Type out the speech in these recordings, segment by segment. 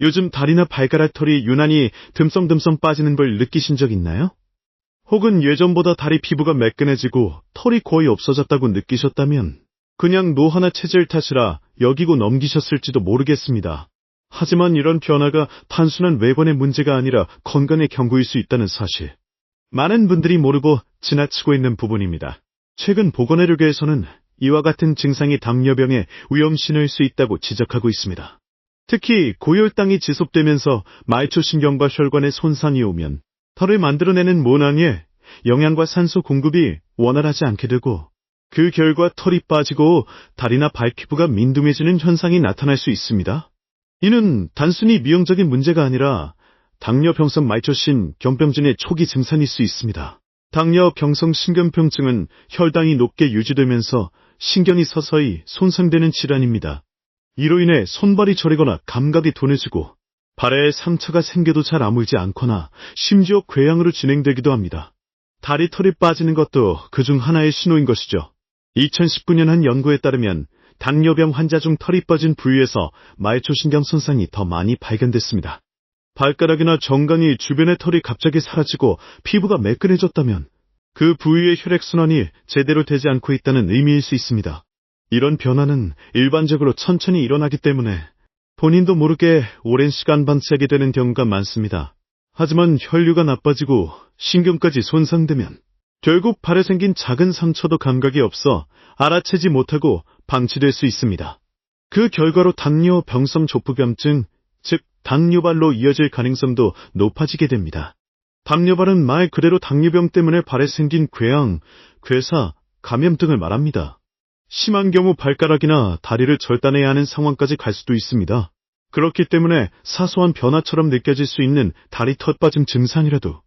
요즘 다리나 발가락 털이 유난히 듬성듬성 빠지는 걸 느끼신 적 있나요? 혹은 예전보다 다리 피부가 매끈해지고 털이 거의 없어졌다고 느끼셨다면 그냥 노화나 체질 탓이라 여기고 넘기셨을지도 모르겠습니다. 하지만 이런 변화가 단순한 외관의 문제가 아니라 건강의 경고일 수 있다는 사실. 많은 분들이 모르고 지나치고 있는 부분입니다. 최근 보건의료계에서는 이와 같은 증상이 당뇨병의 위험 신호일 수 있다고 지적하고 있습니다. 특히 고혈당이 지속되면서 말초신경과 혈관에 손상이 오면 털을 만들어내는 모낭에 영양과 산소 공급이 원활하지 않게 되고 그 결과 털이 빠지고 다리나 발피부가 민둥해지는 현상이 나타날 수 있습니다. 이는 단순히 미용적인 문제가 아니라 당뇨병성 말초신 경병증의 초기 증상일 수 있습니다. 당뇨병성 신경병증은 혈당이 높게 유지되면서 신경이 서서히 손상되는 질환입니다. 이로 인해 손발이 저리거나 감각이 둔해지고 발에 상처가 생겨도 잘 아물지 않거나 심지어 궤양으로 진행되기도 합니다. 다리 털이 빠지는 것도 그중 하나의 신호인 것이죠. 2019년 한 연구에 따르면 당뇨병 환자 중 털이 빠진 부위에서 말초신경 손상이 더 많이 발견됐습니다. 발가락이나 정강이 주변의 털이 갑자기 사라지고 피부가 매끈해졌다면 그 부위의 혈액순환이 제대로 되지 않고 있다는 의미일 수 있습니다. 이런 변화는 일반적으로 천천히 일어나기 때문에 본인도 모르게 오랜 시간 방치하게 되는 경우가 많습니다. 하지만 혈류가 나빠지고 신경까지 손상되면 결국 발에 생긴 작은 상처도 감각이 없어 알아채지 못하고 방치될 수 있습니다. 그 결과로 당뇨병성 족부병증, 즉 당뇨발로 이어질 가능성도 높아지게 됩니다. 당뇨발은 말 그대로 당뇨병 때문에 발에 생긴 궤양, 괴사, 감염 등을 말합니다. 심한 경우 발가락이나 다리를 절단해야 하는 상황까지 갈 수도 있습니다. 그렇기 때문에 사소한 변화처럼 느껴질 수 있는 다리 털 빠짐 증상이라도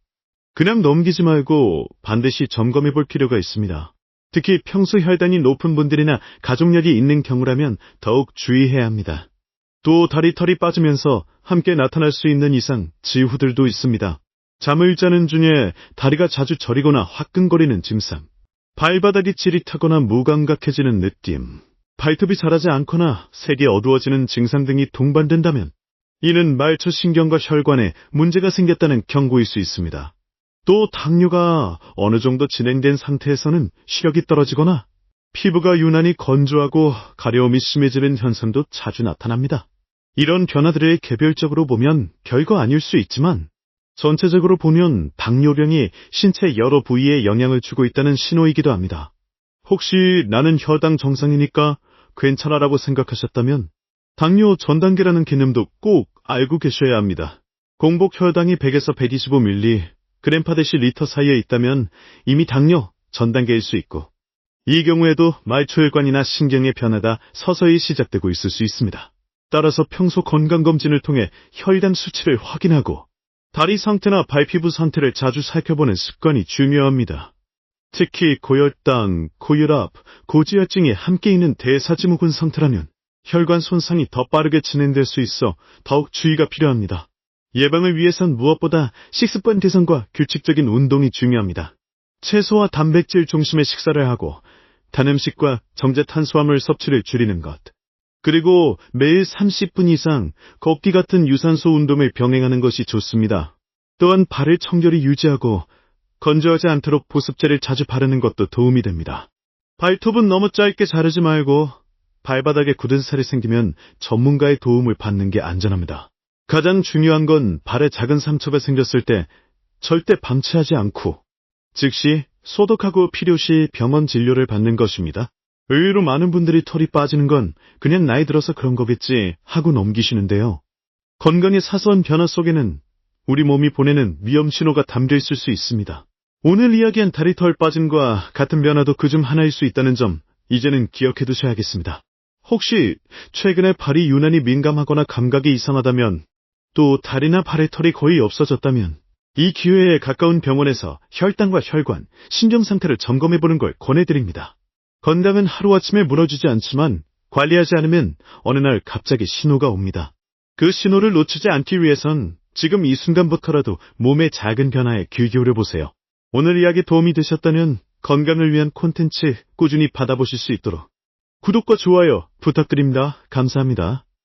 그냥 넘기지 말고 반드시 점검해 볼 필요가 있습니다. 특히 평소 혈당이 높은 분들이나 가족력이 있는 경우라면 더욱 주의해야 합니다. 또 다리 털이 빠지면서 함께 나타날 수 있는 이상 징후들도 있습니다. 잠을 자는 중에 다리가 자주 저리거나 화끈거리는 증상, 발바닥이 찌릿하거나 무감각해지는 느낌, 발톱이 자라지 않거나 색이 어두워지는 증상 등이 동반된다면 이는 말초신경과 혈관에 문제가 생겼다는 경고일 수 있습니다. 또 당뇨가 어느 정도 진행된 상태에서는 시력이 떨어지거나 피부가 유난히 건조하고 가려움이 심해지는 현상도 자주 나타납니다. 이런 변화들을 개별적으로 보면 별거 아닐 수 있지만 전체적으로 보면 당뇨병이 신체 여러 부위에 영향을 주고 있다는 신호이기도 합니다. 혹시 나는 혈당 정상이니까 괜찮아라고 생각하셨다면 당뇨 전 단계라는 개념도 꼭 알고 계셔야 합니다. 공복 혈당이 100에서 125mg, g/dL 리터 사이에 있다면 이미 당뇨 전 단계일 수 있고 이 경우에도 말초혈관이나 신경의 변화가 서서히 시작되고 있을 수 있습니다. 따라서 평소 건강검진을 통해 혈당 수치를 확인하고 다리 상태나 발피부 상태를 자주 살펴보는 습관이 중요합니다. 특히 고혈당, 고혈압, 고지혈증이 함께 있는 대사증후군 상태라면 혈관 손상이 더 빠르게 진행될 수 있어 더욱 주의가 필요합니다. 예방을 위해선 무엇보다 식습관 개선과 규칙적인 운동이 중요합니다. 채소와 단백질 중심의 식사를 하고 단 음식과 정제 탄수화물 섭취를 줄이는 것, 그리고 매일 30분 이상 걷기 같은 유산소 운동을 병행하는 것이 좋습니다. 또한 발을 청결히 유지하고 건조하지 않도록 보습제를 자주 바르는 것도 도움이 됩니다. 발톱은 너무 짧게 자르지 말고 발바닥에 굳은 살이 생기면 전문가의 도움을 받는 게 안전합니다. 가장 중요한 건 발에 작은 상처가 생겼을 때 절대 방치하지 않고 즉시 소독하고 필요시 병원 진료를 받는 것입니다. 의외로 많은 분들이 털이 빠지는 건 그냥 나이 들어서 그런 거겠지 하고 넘기시는데요. 건강의 사소한 변화 속에는 우리 몸이 보내는 위험 신호가 담겨 있을 수 있습니다. 오늘 이야기한 다리 털 빠짐과 같은 변화도 그중 하나일 수 있다는 점 이제는 기억해 두셔야겠습니다. 혹시 최근에 발이 유난히 민감하거나 감각이 이상하다면 또 다리나 발의 털이 거의 없어졌다면 이 기회에 가까운 병원에서 혈당과 혈관, 신경 상태를 점검해보는 걸 권해드립니다. 건강은 하루아침에 무너지지 않지만 관리하지 않으면 어느 날 갑자기 신호가 옵니다. 그 신호를 놓치지 않기 위해선 지금 이 순간부터라도 몸의 작은 변화에 귀 기울여보세요. 오늘 이야기 도움이 되셨다면 건강을 위한 콘텐츠 꾸준히 받아보실 수 있도록 구독과 좋아요 부탁드립니다. 감사합니다.